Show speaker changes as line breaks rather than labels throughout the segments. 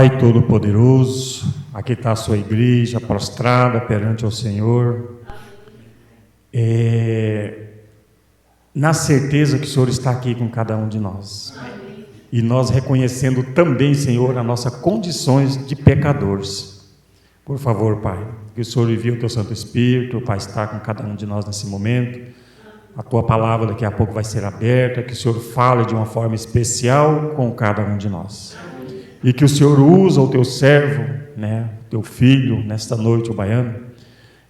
Pai Todo-Poderoso, aqui está a sua igreja prostrada perante o Senhor, na certeza que o Senhor está aqui com cada um de nós. E nós reconhecendo também, Senhor, as nossas condições de pecadores. Por favor, Pai, que o Senhor envie o Teu Santo Espírito para estar com cada um de nós nesse momento. A Tua palavra daqui a pouco vai ser aberta, que o Senhor fale de uma forma especial com cada um de nós. E que o Senhor usa o Teu servo, o Teu filho, nesta noite, o Baiano,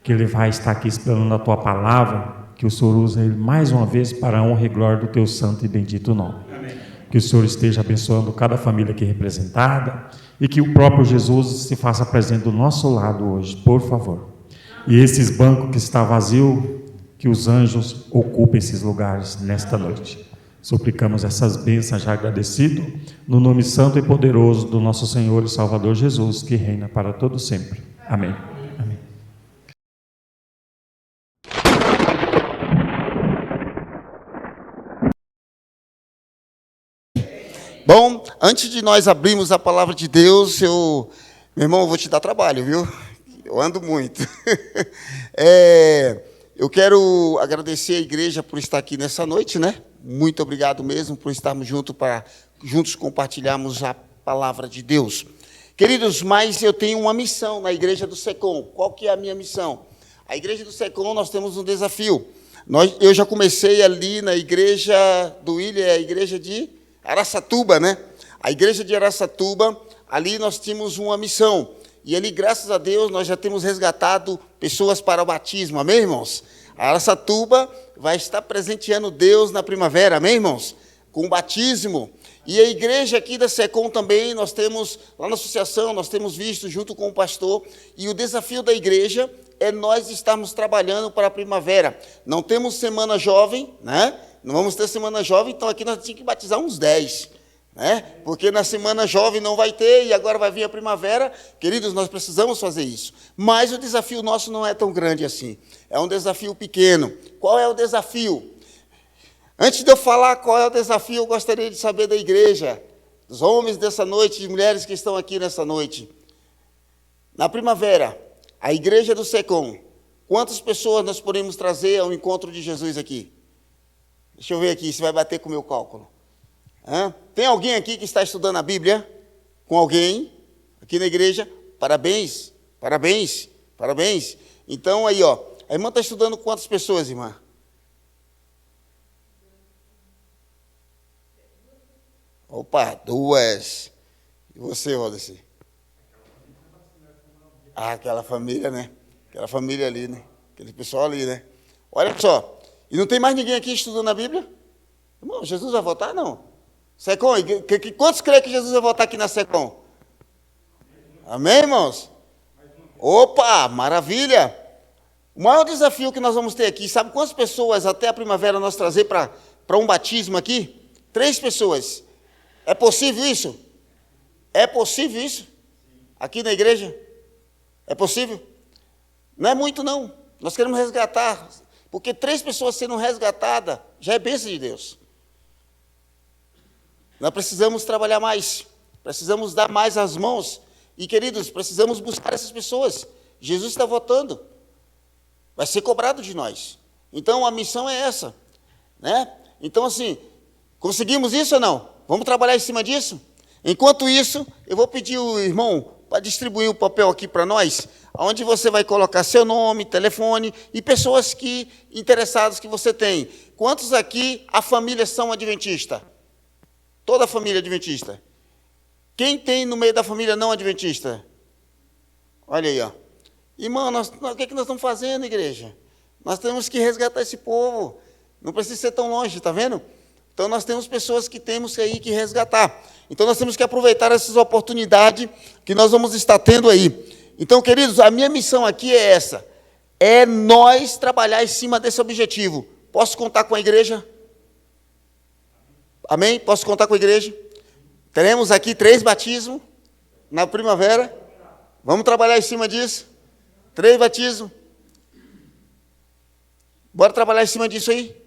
que ele vai estar aqui explanando a Tua palavra, que o Senhor usa ele mais uma vez para a honra e glória do Teu santo e bendito nome. Amém. Que o Senhor esteja abençoando cada família aqui representada e que o próprio Jesus se faça presente do nosso lado hoje, por favor. E esses bancos que estão vazios, que os anjos ocupem esses lugares nesta noite. Suplicamos essas bênçãos já agradecido, no nome santo e poderoso do nosso Senhor e Salvador Jesus, que reina para todo sempre. Amém. Amém.
Bom, antes de nós abrirmos a palavra de Deus, meu irmão, eu vou te dar trabalho, viu? Eu ando muito. Eu quero agradecer a igreja por estar aqui nessa noite, Muito obrigado mesmo por estarmos juntos compartilharmos a palavra de Deus. Queridos, mas eu tenho uma missão na igreja do SECOM. Qual que é a minha missão? A igreja do SECOM, nós temos um desafio. Eu já comecei ali na igreja do William, a igreja de Araçatuba, A igreja de Araçatuba, ali nós tínhamos uma missão. E ali, graças a Deus, nós já temos resgatado pessoas para o batismo, amém, irmãos? A Araçatuba vai estar presenteando Deus na primavera, amém, irmãos? Com o batismo. E a igreja aqui da SECOM também, nós temos, lá na associação, nós temos visto junto com o pastor, e o desafio da igreja é nós estarmos trabalhando para a primavera. Não temos semana jovem, Não vamos ter semana jovem, então aqui nós tínhamos que batizar uns 10, Porque na semana jovem não vai ter, e agora vai vir a primavera. Queridos, nós precisamos fazer isso. Mas o desafio nosso não é tão grande assim. É um desafio pequeno. Qual é o desafio? Antes de eu falar qual é o desafio, eu gostaria de saber da igreja, dos homens dessa noite, e mulheres que estão aqui nessa noite. Na primavera, a igreja do SECOM, quantas pessoas nós podemos trazer ao encontro de Jesus aqui? Deixa eu ver aqui se vai bater com o meu cálculo. Tem alguém aqui que está estudando a Bíblia? Com alguém aqui na igreja? Parabéns, parabéns, parabéns. Então, aí, a irmã está estudando quantas pessoas, irmã? Opa, 2. E você, Rodrigo? Aquela família, Aquela família ali, Aquele pessoal ali, Olha só, e não tem mais ninguém aqui estudando a Bíblia? Irmão, Jesus vai voltar? Não. SECOM, quantos creem que Jesus vai voltar aqui na SECOM? Amém, irmãos? Opa, maravilha! O maior desafio que nós vamos ter aqui, sabe quantas pessoas até a primavera nós trazer para um batismo aqui? 3 pessoas. É possível isso? É possível isso? Aqui na igreja? É possível? Não é muito, não. Nós queremos resgatar, porque 3 pessoas sendo resgatadas já é bênção de Deus. Nós precisamos trabalhar mais, precisamos dar mais as mãos. E, queridos, precisamos buscar essas pessoas. Jesus está voltando. Vai ser cobrado de nós. Então, a missão é essa. Então, assim, conseguimos isso ou não? Vamos trabalhar em cima disso? Enquanto isso, eu vou pedir o irmão para distribuir o papel aqui para nós, onde você vai colocar seu nome, telefone e pessoas interessadas que você tem. Quantos aqui a família são adventista? Toda a família adventista. Quem tem no meio da família não adventista? Olha aí, Irmão, o que nós estamos fazendo, igreja? Nós temos que resgatar esse povo. Não precisa ser tão longe, está vendo? Então, nós temos pessoas que temos aí que resgatar. Então, nós temos que aproveitar essas oportunidades que nós vamos estar tendo aí. Então, queridos, a minha missão aqui é essa. É nós trabalhar em cima desse objetivo. Posso contar com a igreja? Amém? Posso contar com a igreja? Teremos aqui 3 batismos na primavera. Vamos trabalhar em cima disso. 3 batismos. Bora trabalhar em cima disso aí?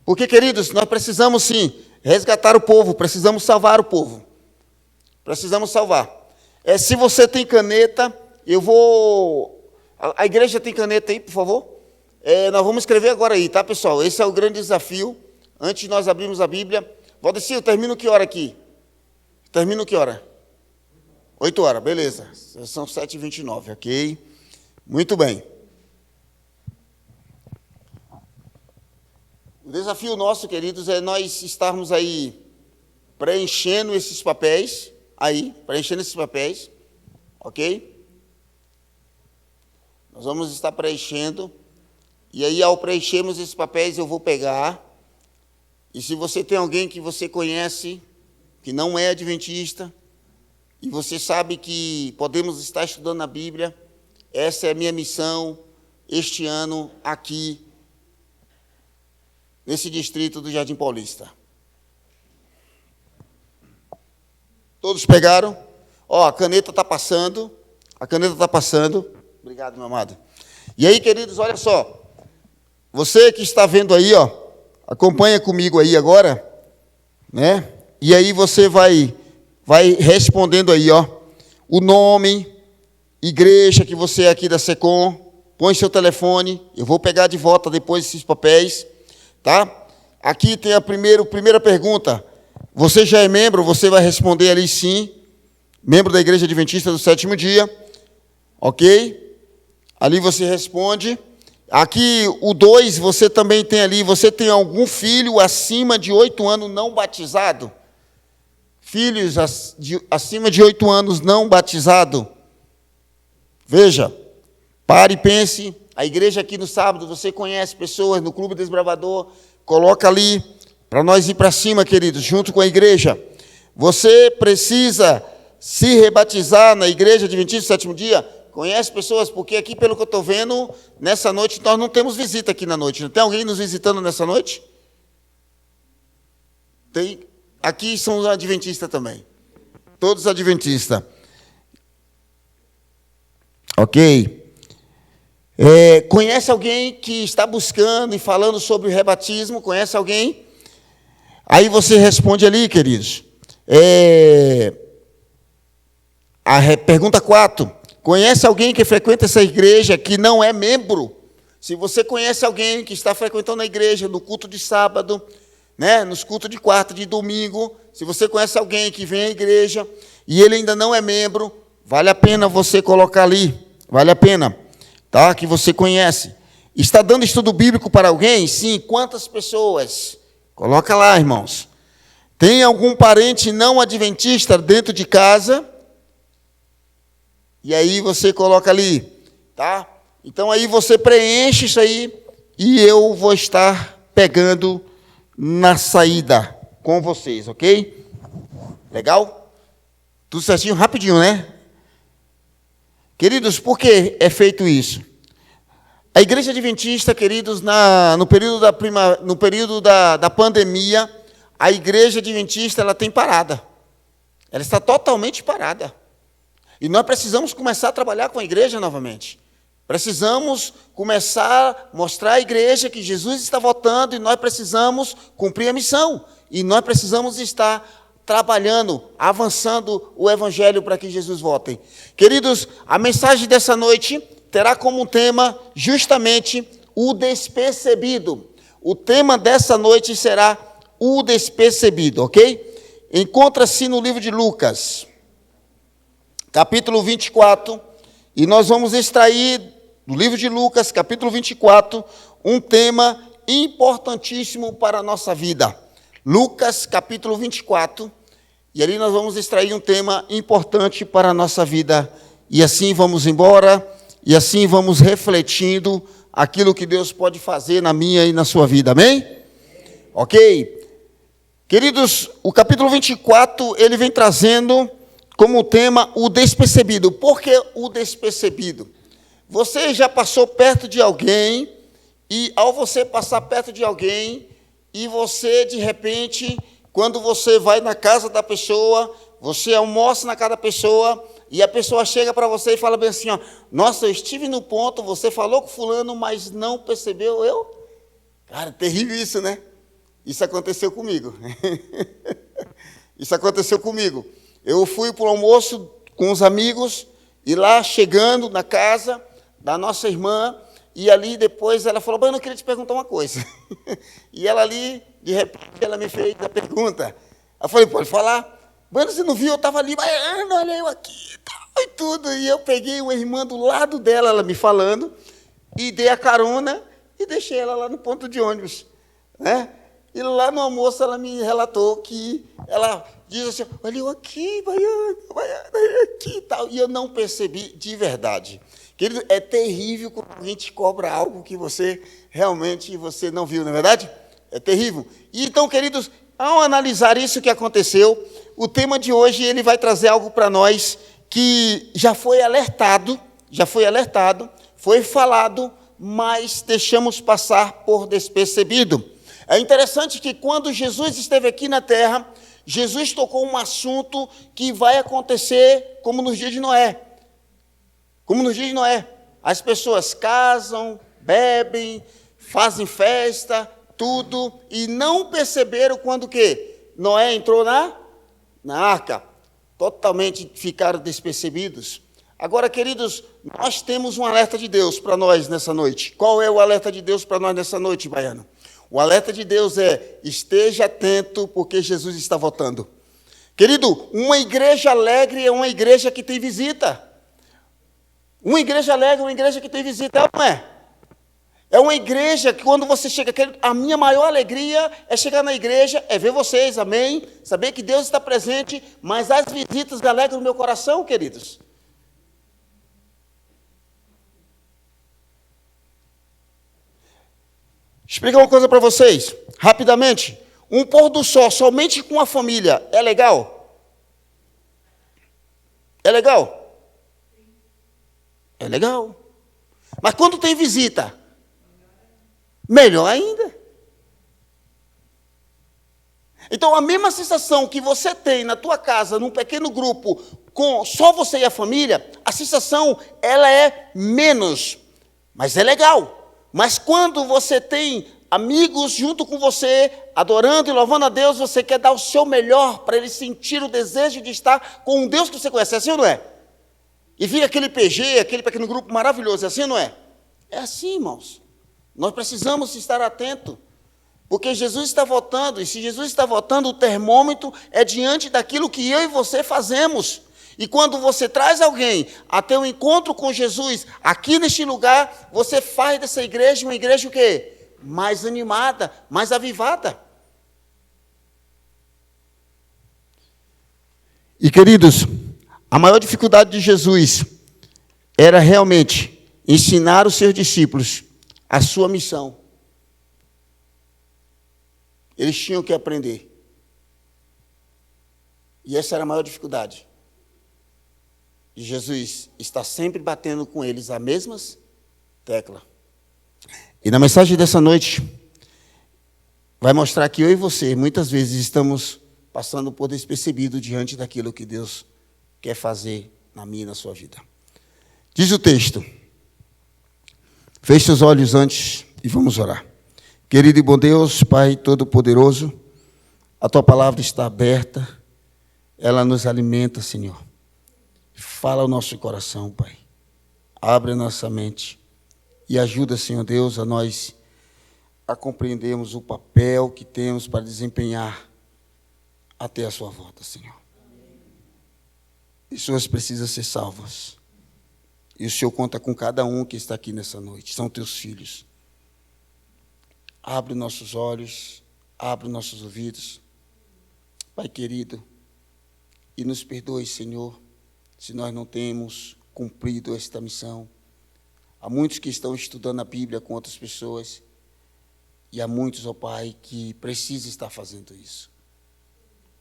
Porque, queridos, nós precisamos sim resgatar o povo, precisamos salvar o povo. Precisamos salvar. Se você tem caneta, eu vou... A igreja tem caneta aí, por favor? Nós vamos escrever agora aí, tá, pessoal? Esse é o grande desafio. Antes de nós abrirmos a Bíblia. Valdecir, eu termino que hora aqui? Termino que hora? 8 horas, beleza. São 7h29, ok? Muito bem. O desafio nosso, queridos, é nós estarmos aí preenchendo esses papéis, ok? Nós vamos estar preenchendo, e aí ao preenchermos esses papéis eu vou pegar, e se você tem alguém que você conhece, que não é adventista, e você sabe que podemos estar estudando a Bíblia, essa é a minha missão este ano aqui, nesse distrito do Jardim Paulista. Todos pegaram? A caneta está passando. Obrigado, meu amado. E aí, queridos, olha só. Você que está vendo aí, acompanha comigo aí agora, né? E aí você vai respondendo aí, o nome, igreja que você é aqui da SECOM, põe seu telefone, eu vou pegar de volta depois esses papéis, tá? Aqui tem a primeira pergunta. Você já é membro? Você vai responder ali sim. Membro da Igreja Adventista do Sétimo Dia. Ok? Ali você responde. Aqui o 2, você também tem ali. Você tem algum filho acima de 8 anos não batizado? Filhos acima de 8 anos não batizado? Veja. Pare e pense. A igreja aqui no sábado, você conhece pessoas no Clube Desbravador, coloca ali, para nós ir para cima, queridos, junto com a igreja. Você precisa se rebatizar na Igreja Adventista do Sétimo Dia? Conhece pessoas? Porque aqui, pelo que eu estou vendo, nessa noite, nós não temos visita aqui na noite. Não tem alguém nos visitando nessa noite? Tem. Aqui são os adventistas também. Todos adventistas. Ok. Conhece alguém que está buscando e falando sobre o rebatismo? Conhece alguém? Aí você responde ali, queridos. Pergunta 4. Conhece alguém que frequenta essa igreja que não é membro? Se você conhece alguém que está frequentando a igreja no culto de sábado, né, nos cultos de quarta, de domingo, se você conhece alguém que vem à igreja e ele ainda não é membro, vale a pena você colocar ali. Vale a pena. Tá, que você conhece. Está dando estudo bíblico para alguém? Sim. Quantas pessoas? Coloca lá, irmãos. Tem algum parente não adventista dentro de casa? E aí você coloca ali, tá? Então aí você preenche isso aí e eu vou estar pegando na saída com vocês, ok? Legal? Tudo certinho, rapidinho, né? Queridos, por que é feito isso? A Igreja Adventista, queridos, no período da pandemia, a Igreja Adventista ela tem parada. Ela está totalmente parada. E nós precisamos começar a trabalhar com a igreja novamente. Precisamos começar a mostrar à igreja que Jesus está voltando e nós precisamos cumprir a missão. E nós precisamos estar trabalhando, avançando o evangelho para que Jesus volte. Queridos, a mensagem dessa noite terá como tema justamente o despercebido. O tema dessa noite será o despercebido, ok? Encontra-se no livro de Lucas, capítulo 24, e nós vamos extrair do livro de Lucas, capítulo 24, um tema importantíssimo para a nossa vida. Lucas, capítulo 24, e ali nós vamos extrair um tema importante para a nossa vida. E assim vamos embora, e assim vamos refletindo aquilo que Deus pode fazer na minha e na sua vida. Amém? Ok? Queridos, o capítulo 24, ele vem trazendo como tema o despercebido. Por que o despercebido? Você já passou perto de alguém, e ao você passar perto de alguém, e você, de repente, quando você vai na casa da pessoa, você almoça na casa da pessoa, e a pessoa chega para você e fala bem assim, nossa, eu estive no ponto, você falou com fulano, mas não percebeu eu? Cara, terrível isso, né? Isso aconteceu comigo. Isso aconteceu comigo. Eu fui para o almoço com os amigos, e lá chegando na casa da nossa irmã, e ali depois ela falou, eu queria te perguntar uma coisa. E ela ali, de repente, ela me fez a pergunta. Eu falei, pode falar. Você não viu? Eu estava ali, Baiano, olha eu aqui, tal, e tudo. E eu peguei uma irmã do lado dela, ela me falando, e dei a carona e deixei ela lá no ponto de ônibus, né? E lá no almoço ela me relatou que ela diz assim, olha eu aqui, Baiano, aqui e tal. E eu não percebi de verdade. Querido, é terrível quando a gente cobra algo que você realmente não viu, não é verdade? É terrível. E então, queridos, ao analisar isso que aconteceu, o tema de hoje ele vai trazer algo para nós que já foi alertado, foi falado, mas deixamos passar por despercebido. É interessante que quando Jesus esteve aqui na terra, Jesus tocou um assunto que vai acontecer como nos dias de Noé. Como nos dias de Noé. As pessoas casam, bebem, fazem festa, tudo, e não perceberam quando que Noé entrou na arca. Totalmente ficaram despercebidos. Agora, queridos, nós temos um alerta de Deus para nós nessa noite. Qual é o alerta de Deus para nós nessa noite, Baiano? O alerta de Deus é, esteja atento, porque Jesus está voltando. Querido, uma igreja alegre é uma igreja que tem visita. Uma igreja alegre é uma igreja que tem visita, não é? É uma igreja que quando você chega, a minha maior alegria é chegar na igreja, é ver vocês, amém? Saber que Deus está presente, mas as visitas alegram o meu coração, queridos. Explicar uma coisa para vocês, rapidamente. Um pôr do sol somente com a família, é legal? É legal? É legal. Mas quando tem visita, melhor ainda. Então, a mesma sensação que você tem na tua casa, num pequeno grupo, com só você e a família, a sensação, ela é menos, mas é legal. Mas quando você tem amigos junto com você, adorando e louvando a Deus, você quer dar o seu melhor para ele sentir o desejo de estar com um Deus que você conhece, é assim ou não é? E fica aquele PG, aquele pequeno grupo maravilhoso, é assim ou não é? É assim, irmãos. Nós precisamos estar atentos, porque Jesus está voltando, e se Jesus está voltando, o termômetro é diante daquilo que eu e você fazemos. E quando você traz alguém até um encontro com Jesus, aqui neste lugar, você faz dessa igreja uma igreja o quê? Mais animada, mais avivada. E queridos, a maior dificuldade de Jesus era realmente ensinar os seus discípulos a sua missão. Eles tinham que aprender. E essa era a maior dificuldade. E Jesus está sempre batendo com eles as mesmas teclas. E na mensagem dessa noite, vai mostrar que eu e você, muitas vezes, estamos passando por despercebido diante daquilo que Deus quer fazer na minha e na sua vida. Diz o texto. Feche os olhos antes e vamos orar. Querido e bom Deus, Pai Todo-Poderoso, a Tua palavra está aberta, ela nos alimenta, Senhor. Fala ao nosso coração, Pai. Abre a nossa mente e ajuda, Senhor Deus, a nós a compreendermos o papel que temos para desempenhar até a sua volta, Senhor. Pessoas precisam ser salvas. E o Senhor conta com cada um que está aqui nessa noite. São teus filhos. Abre nossos olhos, abre nossos ouvidos. Pai querido, e nos perdoe, Senhor, se nós não temos cumprido esta missão. Há muitos que estão estudando a Bíblia com outras pessoas, e há muitos, ó Pai, que precisam estar fazendo isso,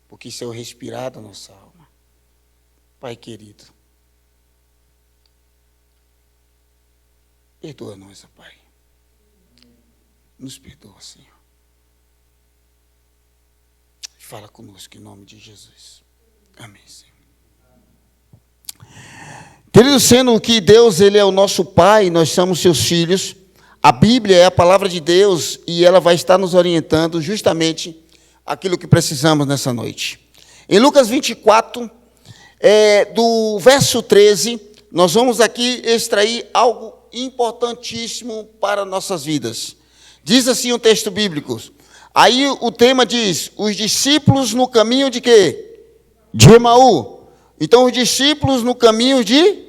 porque isso é o respirar da nossa alma. Pai querido, perdoa nós, ó Pai. Nos perdoa, Senhor. Fala conosco em nome de Jesus. Amém, Senhor. Querido, sendo que Deus, Ele é o nosso Pai, nós somos seus filhos, a Bíblia é a palavra de Deus e ela vai estar nos orientando justamente aquilo que precisamos nessa noite. Em Lucas 24, do verso 13, nós vamos aqui extrair algo importantíssimo para nossas vidas. Diz assim o texto bíblico. Aí o tema diz, os discípulos no caminho de quê? De Emaú. Então, os discípulos no caminho de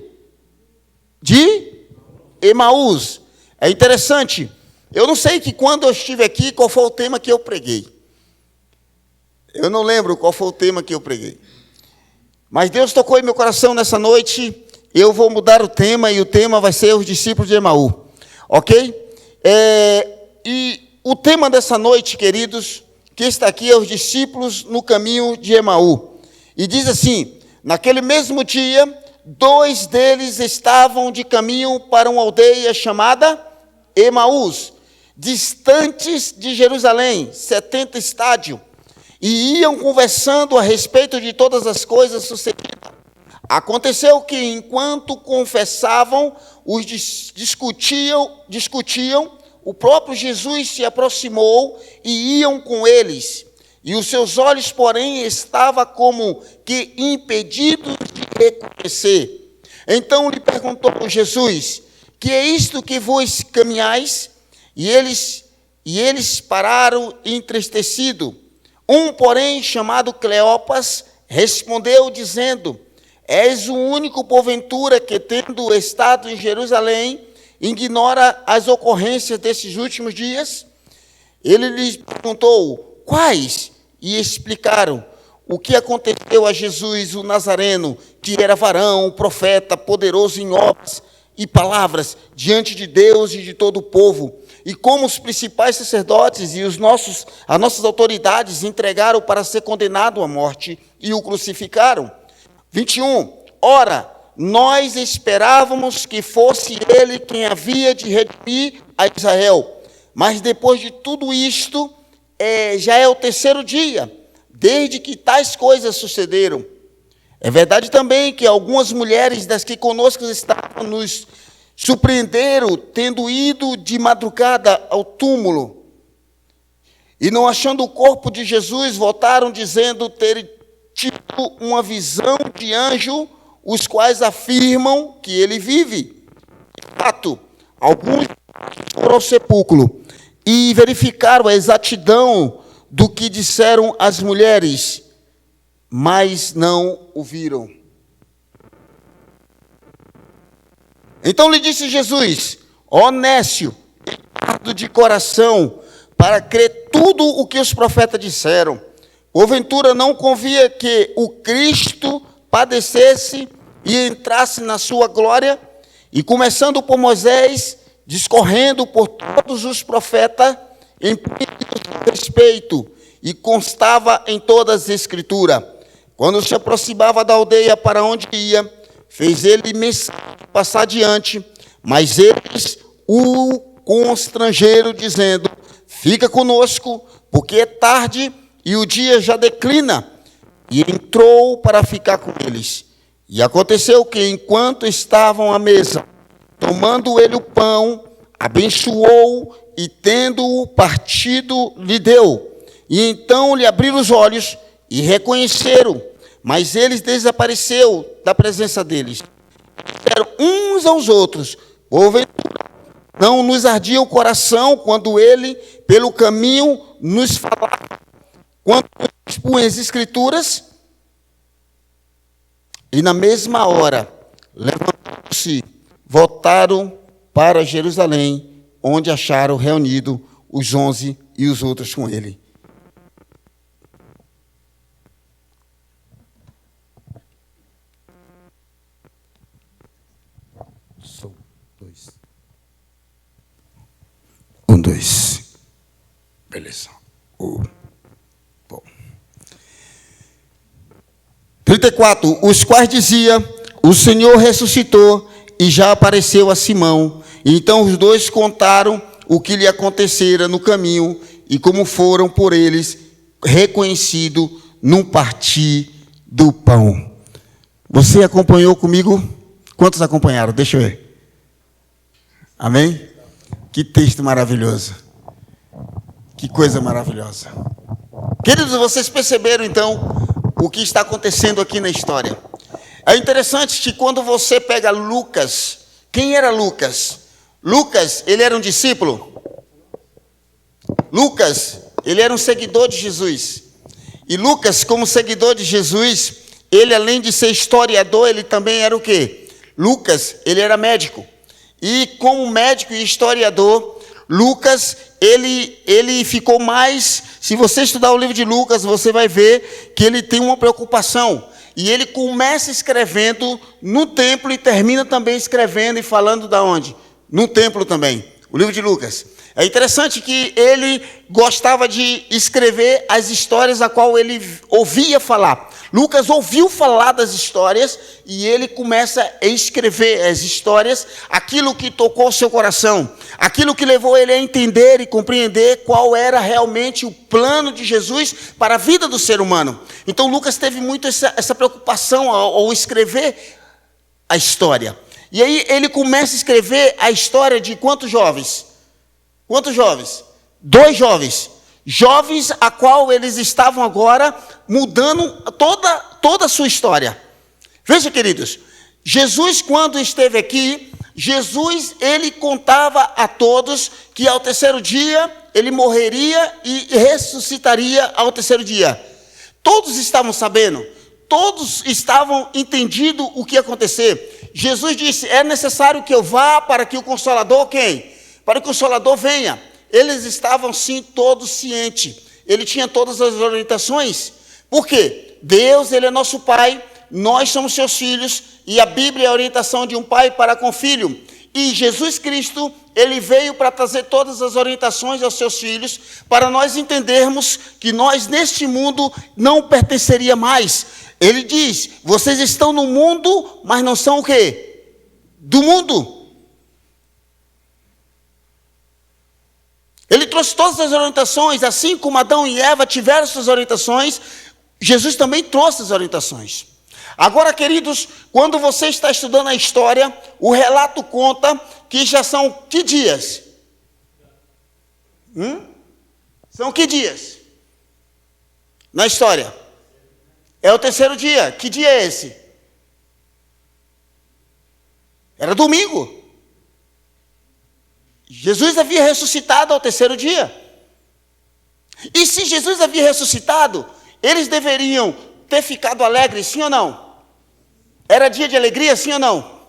Emaús. É interessante. Eu não sei que quando eu estive aqui, qual foi o tema que eu preguei. Eu não lembro qual foi o tema que eu preguei. Mas Deus tocou em meu coração nessa noite. Eu vou mudar o tema e o tema vai ser os discípulos de Emaú. Ok? E o tema dessa noite, queridos, que está aqui é os discípulos no caminho de Emaú. E diz assim, naquele mesmo dia, 2 deles estavam de caminho para uma aldeia chamada Emaús, distantes de Jerusalém, 70 estádios, e iam conversando a respeito de todas as coisas sucedidas. Aconteceu que, enquanto confessavam, os discutiam, o próprio Jesus se aproximou e iam com eles. E os seus olhos, porém, estavam como que impedidos de reconhecer. Então lhe perguntou Jesus, que é isto que vos caminhais? E eles pararam entristecidos. Um, porém, chamado Cleopas, respondeu dizendo, és o único, porventura, que, tendo estado em Jerusalém, ignora as ocorrências desses últimos dias? Ele lhes perguntou, quais? E explicaram o que aconteceu a Jesus, o Nazareno, que era varão, profeta, poderoso em obras e palavras, diante de Deus e de todo o povo. E como os principais sacerdotes e as nossas autoridades entregaram para ser condenado à morte e o crucificaram. 21. Ora, nós esperávamos que fosse ele quem havia de redimir a Israel. Mas depois de tudo isto, já é o 3º dia, desde que tais coisas sucederam. É verdade também que algumas mulheres das que conosco estavam nos surpreenderam, tendo ido de madrugada ao túmulo. E não achando o corpo de Jesus, voltaram dizendo ter tido uma visão de anjo, os quais afirmam que ele vive. De fato, alguns foram ao sepulcro e verificaram a exatidão do que disseram as mulheres, mas não o viram. Então lhe disse Jesus, ó nécio, tardo de coração, para crer tudo o que os profetas disseram. Porventura não convia que o Cristo padecesse e entrasse na sua glória? E começando por Moisés, discorrendo por todos os profetas, em respeito, e constava em todas as escrituras. Quando se aproximava da aldeia para onde ia, fez ele passar adiante, mas eles o constrangeram, dizendo, fica conosco, porque é tarde e o dia já declina. E entrou para ficar com eles. E aconteceu que, enquanto estavam à mesa, tomando ele o pão, abençoou e, tendo-o partido, lhe deu. E então lhe abriram os olhos e reconheceram, mas eles desapareceram da presença deles. Disseram uns aos outros, porventura, não nos ardia o coração quando ele, pelo caminho, nos falava, quando expunha as Escrituras? E na mesma hora, levantaram-se, voltaram para Jerusalém, onde acharam reunido os 11 e os outros com ele. Um, dois. Beleza. Bom. 34. Os quais dizia, o Senhor ressuscitou e já apareceu a Simão. Então os dois contaram o que lhe acontecera no caminho e como foram por eles reconhecidos no partir do pão. Você acompanhou comigo? Quantos acompanharam? Deixa eu ver. Amém? Que texto maravilhoso. Que coisa maravilhosa. Queridos, vocês perceberam então o que está acontecendo aqui na história? É interessante que quando você pega Lucas, quem era Lucas? Lucas, ele era um discípulo. Lucas, ele era um seguidor de Jesus. E Lucas, como seguidor de Jesus, ele além de ser historiador, ele também era o quê? Lucas, ele era médico. E como médico e historiador, Lucas, ele ficou mais... Se você estudar o livro de Lucas, você vai ver que ele tem uma preocupação. E ele começa escrevendo no templo e termina também escrevendo e falando da onde? No templo também, o livro de Lucas. É interessante que ele gostava de escrever as histórias a qual ele ouvia falar. Lucas ouviu falar das histórias e ele começa a escrever as histórias, aquilo que tocou o seu coração, aquilo que levou ele a entender e compreender qual era realmente o plano de Jesus para a vida do ser humano. Então Lucas teve muito essa preocupação ao escrever a história. E aí ele começa a escrever a história de quantos jovens? Quantos jovens? 2 jovens. Jovens a qual eles estavam agora mudando toda a sua história. Veja, queridos, Jesus quando esteve aqui, Jesus ele contava a todos que ao terceiro dia ele morreria e ressuscitaria ao terceiro dia. Todos estavam sabendo, todos estavam entendendo o que ia acontecer. Jesus disse, é necessário que eu vá para que o Consolador, quem? Para que o Consolador venha. Eles estavam sim todos cientes. Ele tinha todas as orientações. Por quê? Deus, ele é nosso Pai, nós somos seus filhos, e a Bíblia é a orientação de um pai para com o filho. E Jesus Cristo, ele veio para trazer todas as orientações aos seus filhos, para nós entendermos que nós neste mundo não pertenceria mais. Ele diz, vocês estão no mundo, mas não são o quê? Do mundo. Ele trouxe todas as orientações, assim como Adão e Eva tiveram suas orientações, Jesus também trouxe as orientações. Agora, queridos, quando você está estudando a história, o relato conta que já são que dias? São que dias? Na história. É o terceiro dia. Que dia é esse? Era domingo. Jesus havia ressuscitado ao terceiro dia. E se Jesus havia ressuscitado, eles deveriam ter ficado alegres, sim ou não? Era dia de alegria, sim ou não?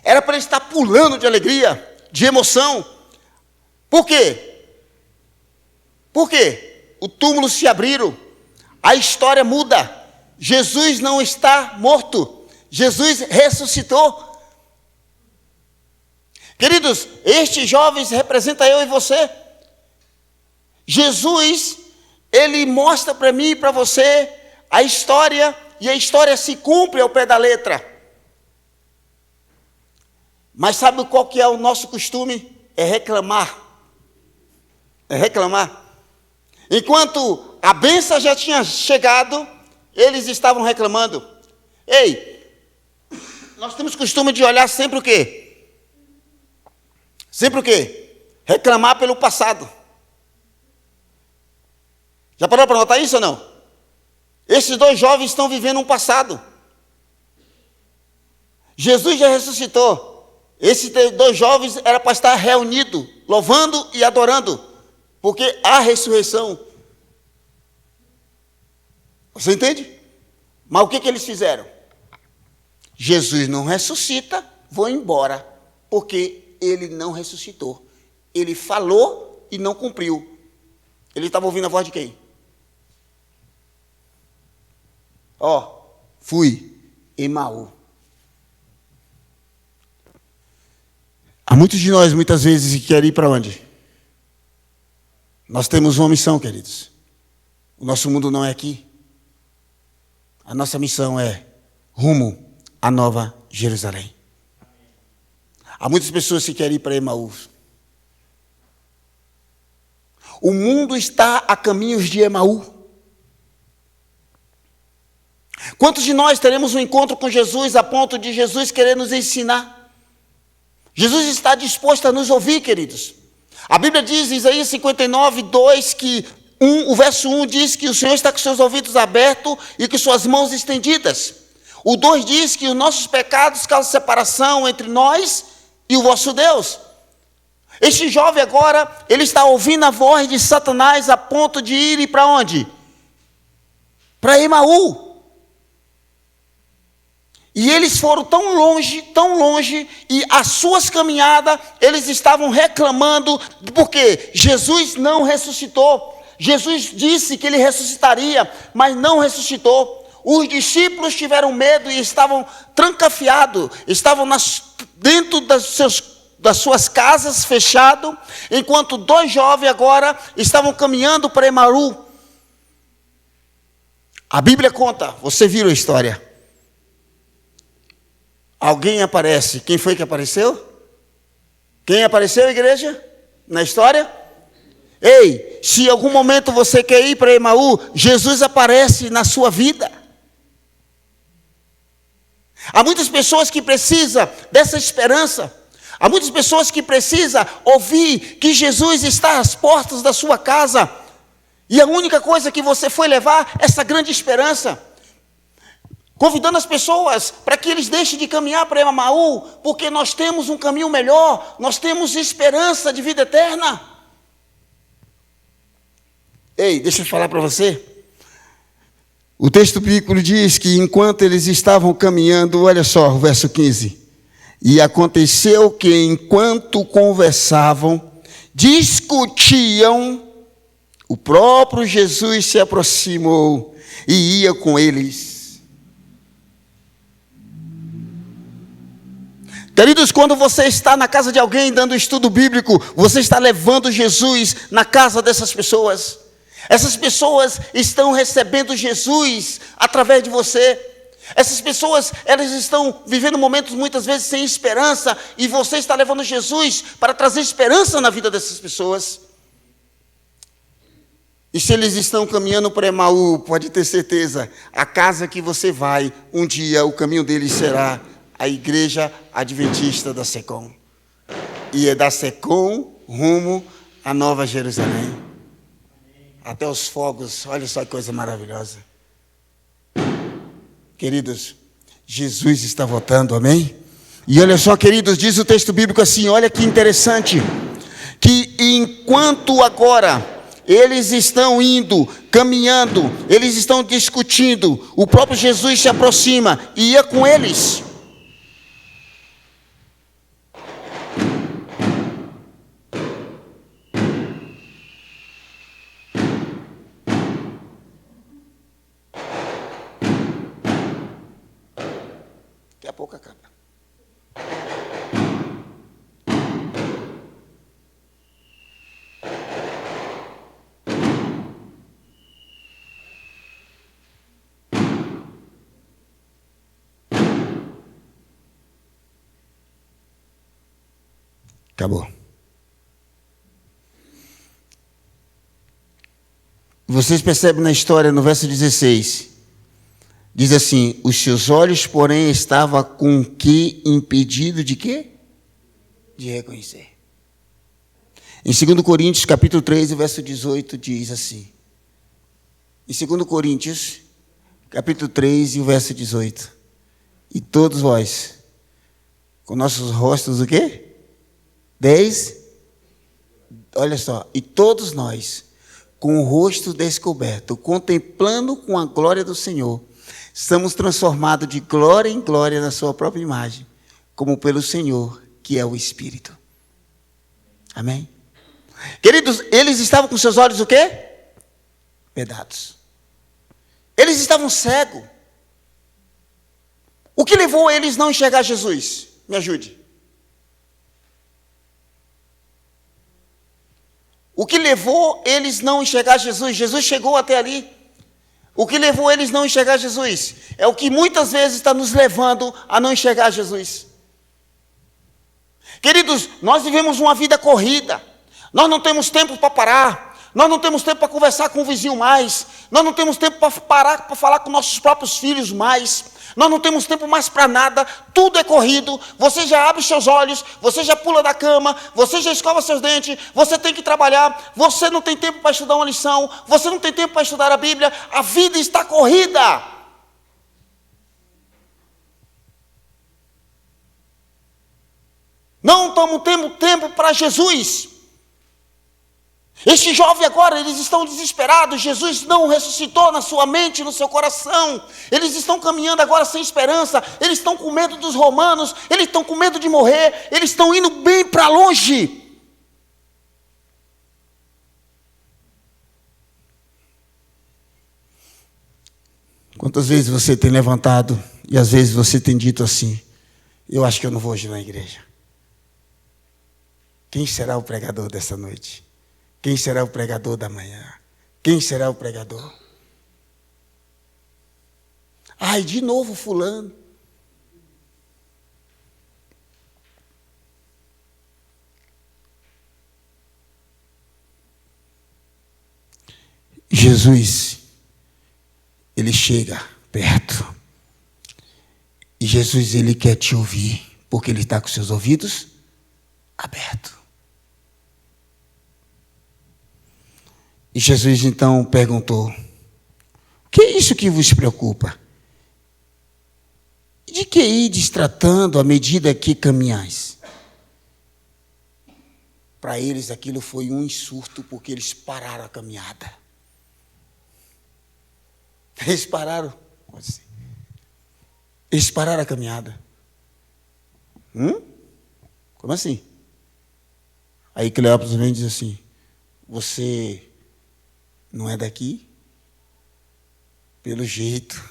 Era para eles estar pulando de alegria, de emoção. Por quê? Por quê? O túmulo se abriu, a história muda. Jesus não está morto, Jesus ressuscitou. Queridos, estes jovens representam eu e você. Jesus, ele mostra para mim e para você a história, e a história se cumpre ao pé da letra. Mas sabe qual que é o nosso costume? É reclamar. É reclamar. Enquanto a bênção já tinha chegado, eles estavam reclamando. Ei, nós temos costume de olhar sempre o quê? Sempre o quê? Reclamar pelo passado. Já parou para notar isso ou não? Esses 2 jovens estão vivendo um passado. Jesus já ressuscitou. Esses 2 jovens eram para estar reunidos, louvando e adorando, porque há ressurreição. Você entende? Mas o que eles fizeram? Jesus não ressuscita, vou embora, porque ele não ressuscitou. Ele falou e não cumpriu. Ele estava ouvindo a voz de quem? Fui, Emaú. Há muitos de nós, muitas vezes, que querem ir para onde? Nós temos uma missão, queridos. O nosso mundo não é aqui. A nossa missão é rumo à Nova Jerusalém. Há muitas pessoas que querem ir para Emaús. O mundo está a caminhos de Emaú. Quantos de nós teremos um encontro com Jesus a ponto de Jesus querer nos ensinar? Jesus está disposto a nos ouvir, queridos. A Bíblia diz, em Isaías 59, 2, o verso 1 diz que o Senhor está com seus ouvidos abertos e com suas mãos estendidas. O 2 diz que os nossos pecados causam separação entre nós e o vosso Deus. Este jovem agora, ele está ouvindo a voz de Satanás a ponto de ir para onde? Para Emaú. E eles foram tão longe, e as suas caminhadas, eles estavam reclamando, porque Jesus não ressuscitou. Jesus disse que ele ressuscitaria, mas não ressuscitou. Os discípulos tiveram medo e estavam trancafiados, estavam dentro das suas casas, fechado, enquanto 2 jovens agora estavam caminhando para Emaú. A Bíblia conta, você viu a história. Alguém aparece. Quem foi que apareceu? Quem apareceu, igreja? Na história? Ei, se em algum momento você quer ir para Emaú, Jesus aparece na sua vida. Há muitas pessoas que precisam dessa esperança. Há muitas pessoas que precisam ouvir que Jesus está às portas da sua casa. E a única coisa que você foi levar é essa grande esperança. Convidando as pessoas para que eles deixem de caminhar para Emaú, porque nós temos um caminho melhor, nós temos esperança de vida eterna. Ei, deixa eu falar para você. O texto bíblico diz que enquanto eles estavam caminhando, olha só o verso 15. E aconteceu que enquanto conversavam, discutiam, o próprio Jesus se aproximou e ia com eles. Queridos, quando você está na casa de alguém dando estudo bíblico, você está levando Jesus na casa dessas pessoas. Essas pessoas estão recebendo Jesus através de você. Essas pessoas, elas estão vivendo momentos muitas vezes sem esperança, e você está levando Jesus para trazer esperança na vida dessas pessoas. E se eles estão caminhando para Emaú, pode ter certeza, a casa que você vai, um dia o caminho deles será a igreja adventista da Secom. E é da Secom rumo à Nova Jerusalém. Até os fogos, olha só que coisa maravilhosa. Queridos, Jesus está voltando, amém? E olha só, queridos, diz o texto bíblico assim, olha que interessante, que enquanto agora eles estão indo, caminhando, eles estão discutindo, o próprio Jesus se aproxima e ia com eles. Daqui a pouco acaba. Acabou. Vocês percebem na história, no verso 16, diz assim, os seus olhos, porém, estavam com que impedido de quê? De reconhecer. Em 2 Coríntios, capítulo 3, verso 18, diz assim. Em 2 Coríntios, capítulo 3, e o verso 18. E todos vós, com nossos rostos, o quê? 10. Olha só. E todos nós, com o rosto descoberto, contemplando com a glória do Senhor, estamos transformados de glória em glória na sua própria imagem, como pelo Senhor, que é o Espírito. Amém? Queridos, eles estavam com seus olhos o quê? Vedados. Eles estavam cegos. O que levou eles a não enxergar Jesus? Me ajude. O que levou eles a não enxergar Jesus? Jesus chegou até ali. O que levou eles a não enxergar Jesus? É o que muitas vezes está nos levando a não enxergar Jesus. Queridos, nós vivemos uma vida corrida. Nós não temos tempo para parar. Nós não temos tempo para conversar com o vizinho mais. Nós não temos tempo para parar para falar com nossos próprios filhos mais. Nós não temos tempo mais para nada. Tudo é corrido. Você já abre seus olhos. Você já pula da cama. Você já escova seus dentes. Você tem que trabalhar. Você não tem tempo para estudar uma lição. Você não tem tempo para estudar a Bíblia. A vida está corrida. Não estamos tendo tempo para Jesus. Este jovem agora, eles estão desesperados. Jesus não ressuscitou na sua mente, no seu coração. Eles estão caminhando agora sem esperança. Eles estão com medo dos romanos. Eles estão com medo de morrer. Eles estão indo bem para longe. Quantas vezes você tem levantado e às vezes você tem dito assim: eu acho que eu não vou hoje na igreja. Quem será o pregador dessa noite? Quem será o pregador da manhã? Quem será o pregador? Ai, de novo fulano. Jesus, ele chega perto. E Jesus, ele quer te ouvir, porque ele está com seus ouvidos abertos. E Jesus então perguntou: o que é isso que vos preocupa? De que ides tratando à medida que caminhais? Para eles aquilo foi um insulto, porque eles pararam a caminhada. Eles pararam. Eles pararam a caminhada. Como assim? Aí Cleópatra vem e diz assim: você não é daqui? Pelo jeito,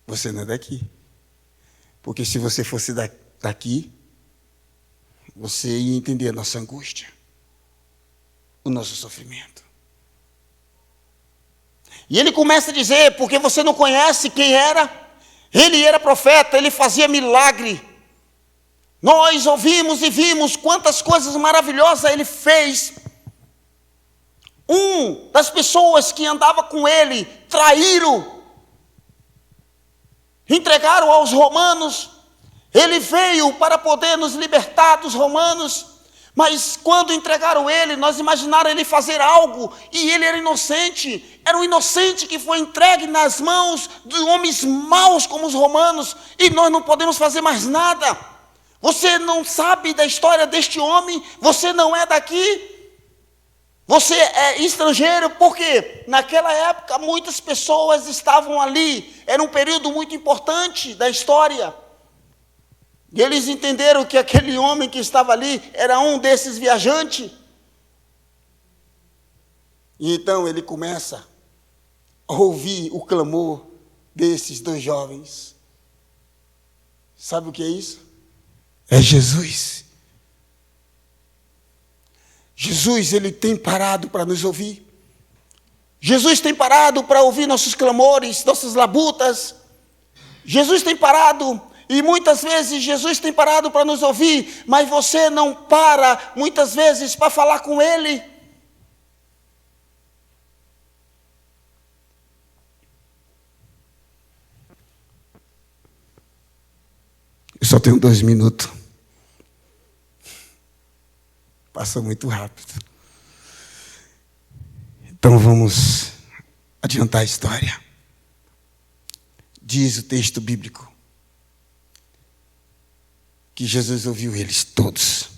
você não é daqui. Porque se você fosse daqui, você ia entender a nossa angústia, o nosso sofrimento. E ele começa a dizer: porque você não conhece quem era? Ele era profeta, ele fazia milagre. Nós ouvimos e vimos quantas coisas maravilhosas ele fez. Das pessoas que andava com ele, traíram, entregaram aos romanos. Ele veio para poder nos libertar dos romanos. Mas quando entregaram ele, nós imaginaram ele fazer algo, e ele era inocente. Era um inocente que foi entregue nas mãos de homens maus como os romanos, e nós não podemos fazer mais nada. Você não sabe da história deste homem, você não é daqui, você é estrangeiro, porque naquela época muitas pessoas estavam ali, era um período muito importante da história. E eles entenderam que aquele homem que estava ali era um desses viajantes. E então ele começa a ouvir o clamor desses dois jovens. Sabe o que é isso? É Jesus. Jesus, ele tem parado para nos ouvir. Jesus tem parado para ouvir nossos clamores, nossas labutas. Jesus tem parado. E muitas vezes Jesus tem parado para nos ouvir, mas você não para muitas vezes para falar com Ele. Eu só tenho 2 minutos. Passa muito rápido. Então vamos adiantar a história. Diz o texto bíblico que Jesus ouviu eles todos.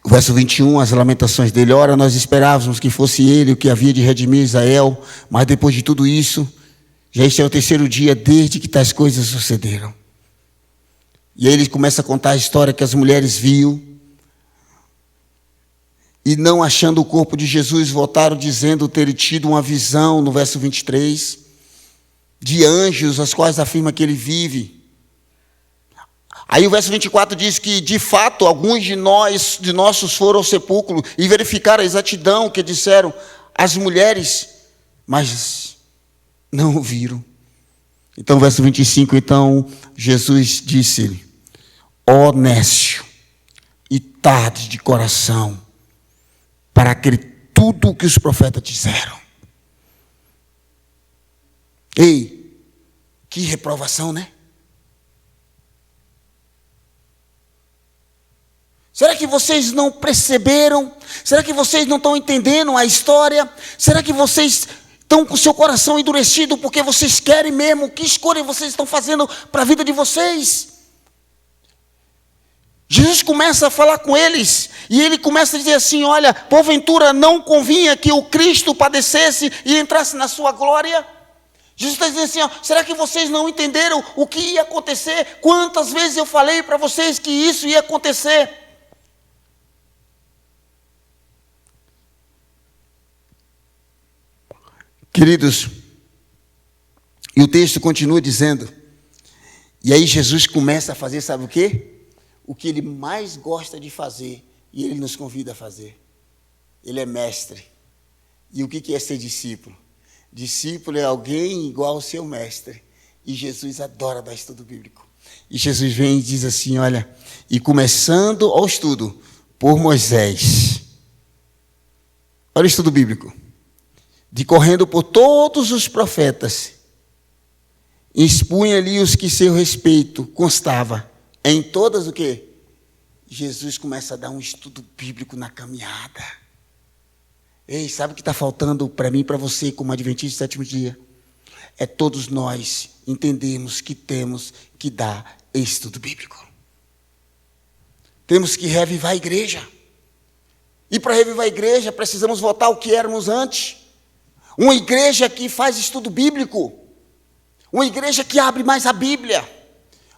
O verso 21, as lamentações dele: ora, nós esperávamos que fosse ele o que havia de redimir Israel, mas depois de tudo isso, já este é o 3º dia desde que tais coisas sucederam. E aí ele começa a contar a história que as mulheres viam, e não achando o corpo de Jesus, voltaram dizendo ter tido uma visão, no verso 23, de anjos, as quais afirma que ele vive. Aí o verso 24 diz que, de fato, alguns de nossos foram ao sepulcro e verificaram a exatidão que disseram as mulheres, mas não o viram. Então, verso 25, então, Jesus disse-lhe: ó nécio e tarde de coração, para crer tudo o que os profetas disseram. Ei, que reprovação, né? Será que vocês não perceberam? Será que vocês não estão entendendo a história? Será que vocês Estão com o seu coração endurecido porque vocês querem mesmo. Que escolha vocês estão fazendo para a vida de vocês? Jesus começa a falar com eles, e ele começa a dizer assim: olha, porventura não convinha que o Cristo padecesse e entrasse na sua glória? Jesus está dizendo assim: ó, será que vocês não entenderam o que ia acontecer? Quantas vezes eu falei para vocês que isso ia acontecer? Queridos, e o texto continua dizendo, e aí Jesus começa a fazer, sabe o quê? O que ele mais gosta de fazer, e ele nos convida a fazer. Ele é mestre. E o que é ser discípulo? Discípulo é alguém igual ao seu mestre. E Jesus adora dar estudo bíblico. E Jesus vem e diz assim, olha, e começando ao estudo, por Moisés. Olha o estudo bíblico. Decorrendo por todos os profetas, expunha-lhe os que seu respeito constava. Em todas o quê? Jesus começa a dar um estudo bíblico na caminhada. Ei, sabe o que está faltando para mim e para você como adventista do sétimo dia? É todos nós entendermos que temos que dar estudo bíblico. Temos que reavivar a igreja. E para reavivar a igreja precisamos voltar ao que éramos antes. Uma igreja que faz estudo bíblico. Uma igreja que abre mais a Bíblia.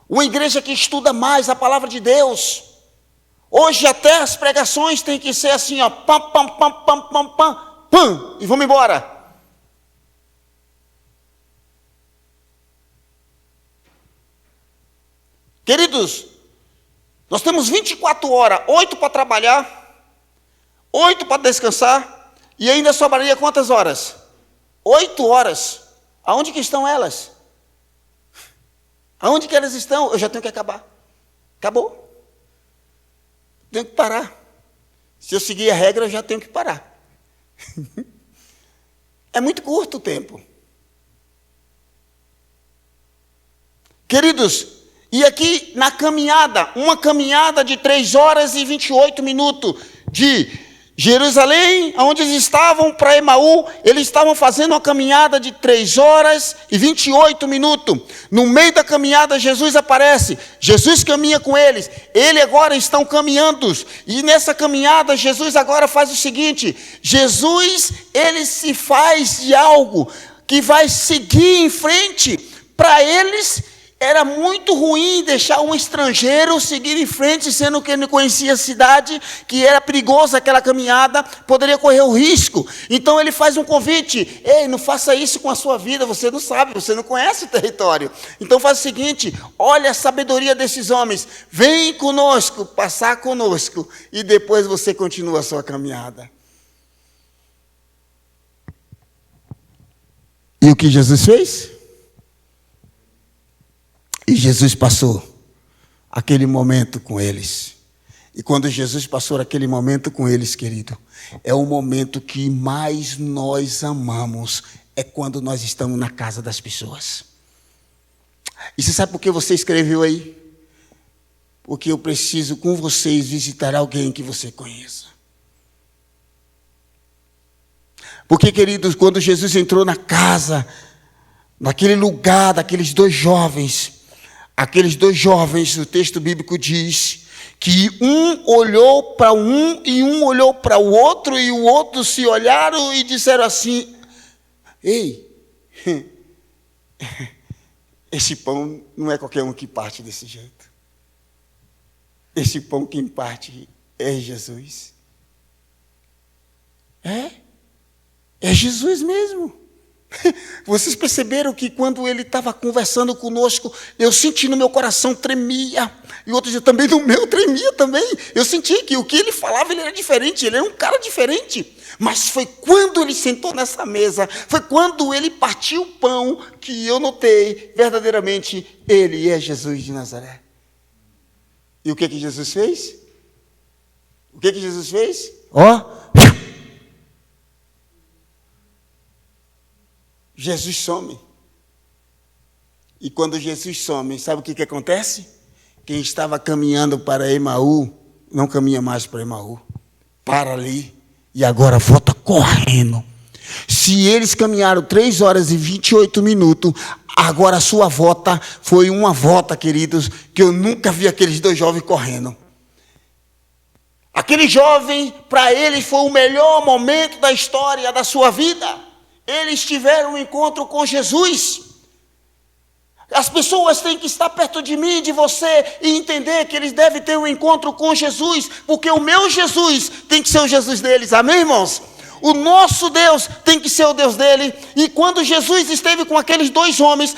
Uma igreja que estuda mais a palavra de Deus. Hoje até as pregações têm que ser assim, ó, pam, pam, pam, pam, pam, pam, pam, e vamos embora. Queridos, nós temos 24 horas, 8 para trabalhar, 8 para descansar, e ainda sobraria quantas horas? 8 horas. Aonde que estão elas? Aonde que elas estão? Eu já tenho que acabar. Acabou. Tenho que parar. Se eu seguir a regra, eu já tenho que parar. É muito curto o tempo. Queridos, e aqui na caminhada, uma caminhada de 3 horas e 28 minutos, de Jerusalém, onde eles estavam, para Emaú, eles estavam fazendo uma caminhada de 3 horas e 28 minutos. No meio da caminhada, Jesus aparece. Jesus caminha com eles. Eles agora estão caminhando. E nessa caminhada, Jesus agora faz o seguinte. Jesus, ele se faz de algo que vai seguir em frente. Para eles, era muito ruim deixar um estrangeiro seguir em frente, sendo que ele não conhecia a cidade, que era perigosa aquela caminhada, poderia correr o risco. Então ele faz um convite: ei, não faça isso com a sua vida, você não sabe, você não conhece o território. Então faz o seguinte: olha a sabedoria desses homens, vem conosco, passar conosco, e depois você continua a sua caminhada. E o que Jesus fez? E Jesus passou aquele momento com eles. E quando Jesus passou aquele momento com eles, querido, é o momento que mais nós amamos, é quando nós estamos na casa das pessoas. E você sabe por que você escreveu aí? Porque eu preciso com vocês visitar alguém que você conheça. Porque, queridos, quando Jesus entrou na casa, naquele lugar daqueles 2 jovens, aqueles 2 jovens, o texto bíblico diz que um olhou para um e um olhou para o outro, e o outro se olharam e disseram assim: ei, esse pão não é qualquer um que parte desse jeito. Esse pão quem parte é Jesus. É Jesus mesmo. Vocês perceberam que quando ele estava conversando conosco, eu senti no meu coração tremia, e outro dia também no meu tremia também. Eu senti que o que ele falava, ele era diferente, ele era um cara diferente. Mas foi quando ele sentou nessa mesa, foi quando ele partiu o pão, que eu notei verdadeiramente, ele é Jesus de Nazaré. E o que Jesus fez? O que Jesus fez? Jesus some. E quando Jesus some, sabe o que acontece? Quem estava caminhando para Emaú, não caminha mais para Emaú. Para ali e agora volta correndo. Se eles caminharam 3 horas e 28 minutos, agora a sua volta foi uma volta, queridos, que eu nunca vi aqueles 2 jovens correndo. Aquele jovem, para eles, foi o melhor momento da história da sua vida. Eles tiveram um encontro com Jesus. As pessoas têm que estar perto de mim, de você, e entender que eles devem ter um encontro com Jesus, porque o meu Jesus tem que ser o Jesus deles, amém, irmãos? O nosso Deus tem que ser o Deus dele. E quando Jesus esteve com aqueles 2 homens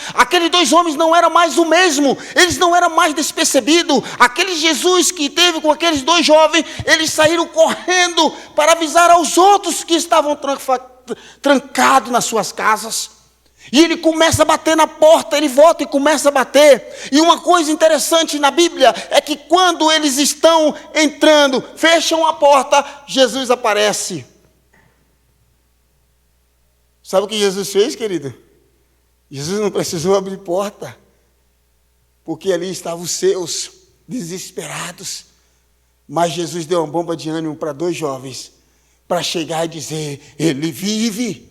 não eram mais o mesmo, eles não eram mais despercebidos. Aquele Jesus que esteve com aqueles 2 jovens, eles saíram correndo para avisar aos outros que estavam trancados nas suas casas. E ele começa a bater na porta, ele volta e começa a bater. E uma coisa interessante na Bíblia é que quando eles estão entrando, fecham a porta, Jesus aparece. Sabe o que Jesus fez, querido? Jesus não precisou abrir porta, porque ali estavam os seus, desesperados. Mas Jesus deu uma bomba de ânimo para 2 jovens, para chegar e dizer: Ele vive.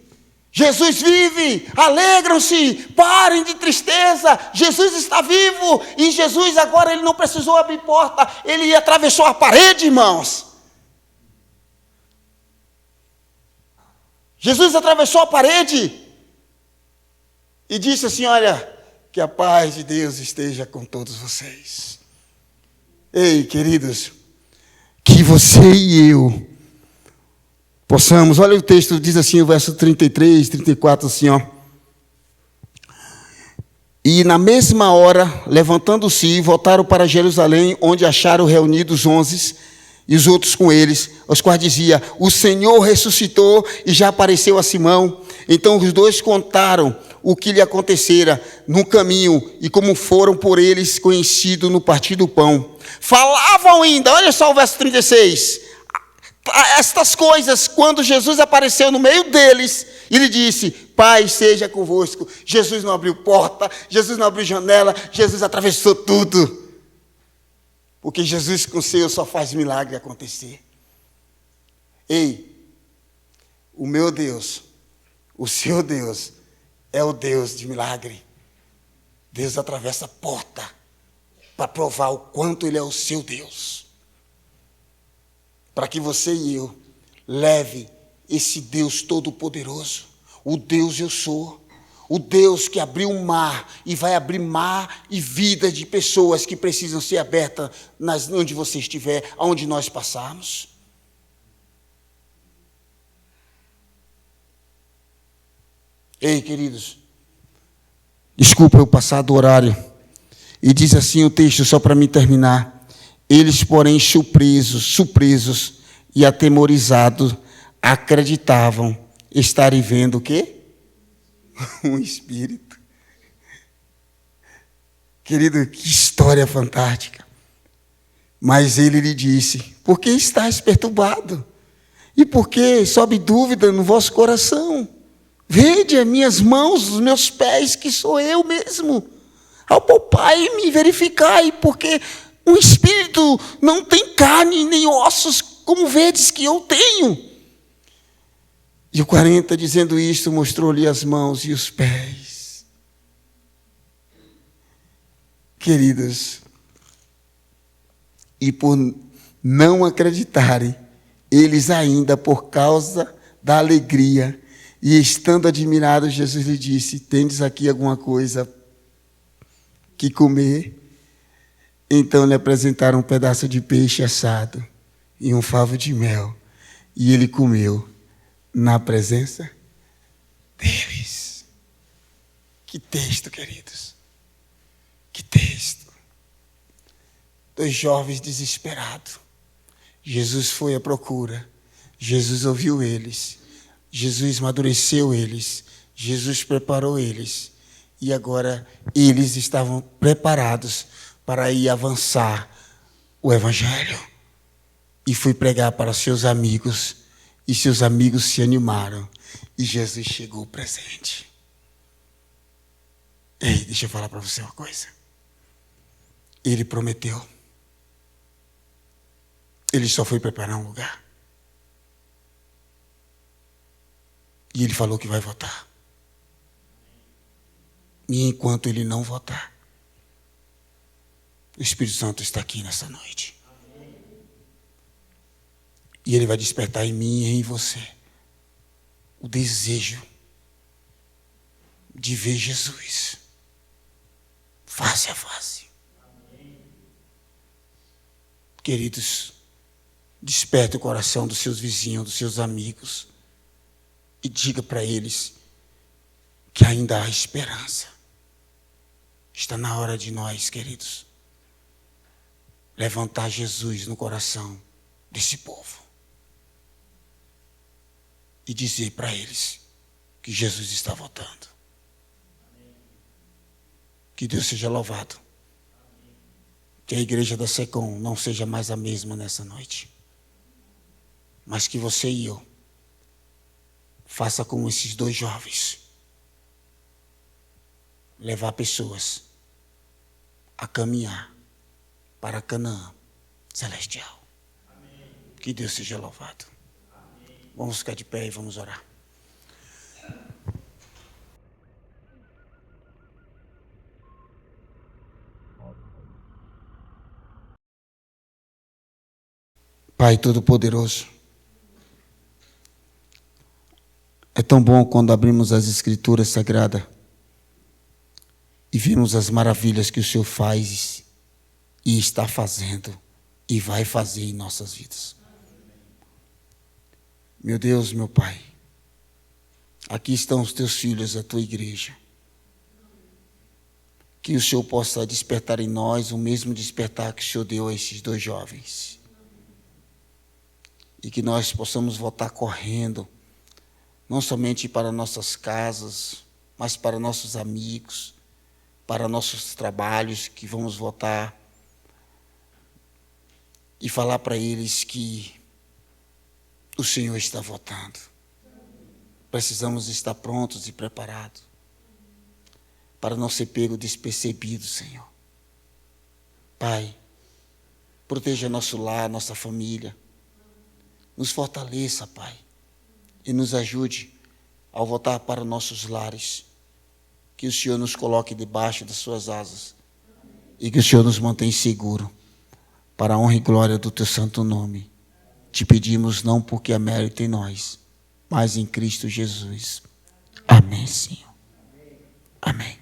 Jesus vive, alegram-se, parem de tristeza, Jesus está vivo. E Jesus agora, ele não precisou abrir porta, ele atravessou a parede, irmãos. Jesus atravessou a parede e disse assim: olha, que a paz de Deus esteja com todos vocês. Ei, queridos, que você e eu possamos, olha o texto, diz assim, o verso 33, 34, assim, ó. E na mesma hora, levantando-se, voltaram para Jerusalém, onde acharam reunidos 11 e os outros com eles, os quais dizia: o Senhor ressuscitou e já apareceu a Simão. Então os 2 contaram o que lhe acontecera no caminho e como foram por eles conhecidos no partir do pão. Falavam ainda, olha só o verso 36, estas coisas, quando Jesus apareceu no meio deles, ele disse: Pai seja convosco. Jesus não abriu porta, Jesus não abriu janela, Jesus atravessou tudo, porque Jesus com o seu só faz milagre acontecer. Ei, o meu Deus, o seu Deus, é o Deus de milagre. Deus atravessa a porta para provar o quanto Ele é o seu Deus, para que você e eu leve esse Deus todo-poderoso, o Deus eu sou, o Deus que abriu um mar e vai abrir mar e vida de pessoas que precisam ser abertas onde você estiver, aonde nós passarmos. Ei, queridos, desculpa eu passar do horário, e diz assim o texto, só para me terminar: eles, porém, surpresos e atemorizados, acreditavam estarem vendo o quê? Um espírito. Querido, que história fantástica. Mas ele lhe disse: por que estás perturbado? E por que sobe dúvida no vosso coração? Vede as minhas mãos, os meus pés, que sou eu mesmo. Ao palpai e me verificai, porque um espírito não tem carne nem ossos, como vedes que eu tenho. E o 40, dizendo isto, mostrou-lhe as mãos e os pés. Queridos, e por não acreditarem, eles ainda, por causa da alegria, e estando admirados, Jesus lhe disse: tendes aqui alguma coisa que comer? Então lhe apresentaram um pedaço de peixe assado e um favo de mel, e ele comeu na presença deles. Que texto, queridos, que texto. 2 jovens desesperados, Jesus foi à procura, Jesus ouviu eles, Jesus amadureceu eles, Jesus preparou eles, e agora eles estavam preparados para ir avançar o Evangelho. E fui pregar para seus amigos, e seus amigos se animaram, e Jesus chegou presente. Ei, deixa eu falar para você uma coisa. Ele prometeu. Ele só foi preparar um lugar. E ele falou que vai votar. E enquanto ele não votar, o Espírito Santo está aqui nessa noite. E ele vai despertar em mim e em você o desejo de ver Jesus face a face. Queridos, desperte o coração dos seus vizinhos, dos seus amigos, e diga para eles que ainda há esperança. Está na hora de nós, queridos, levantar Jesus no coração desse povo e dizer para eles que Jesus está voltando. Que Deus seja louvado. Que a igreja da Secom não seja mais a mesma nessa noite, mas que você e eu faça como esses dois jovens, levar pessoas a caminhar para Canaã celestial. Amém. Que Deus seja louvado. Amém. Vamos ficar de pé e vamos orar. Pai Todo-Poderoso, é tão bom quando abrimos as Escrituras Sagradas e vemos as maravilhas que o Senhor faz e está fazendo e vai fazer em nossas vidas. Meu Deus, meu Pai, aqui estão os teus filhos, a tua igreja. Que o Senhor possa despertar em nós o mesmo despertar que o Senhor deu a esses dois jovens. E que nós possamos voltar correndo, não somente para nossas casas, mas para nossos amigos, para nossos trabalhos, que vamos voltar e falar para eles que o Senhor está voltando. Precisamos estar prontos e preparados para não ser pego despercebido, Senhor. Pai, proteja nosso lar, nossa família. Nos fortaleça, Pai, e nos ajude ao voltar para nossos lares. Que o Senhor nos coloque debaixo das suas asas e que o Senhor nos mantenha seguro para a honra e glória do teu santo nome. Te pedimos não porque há mérito em nós, mas em Cristo Jesus. Amém, Senhor. Amém.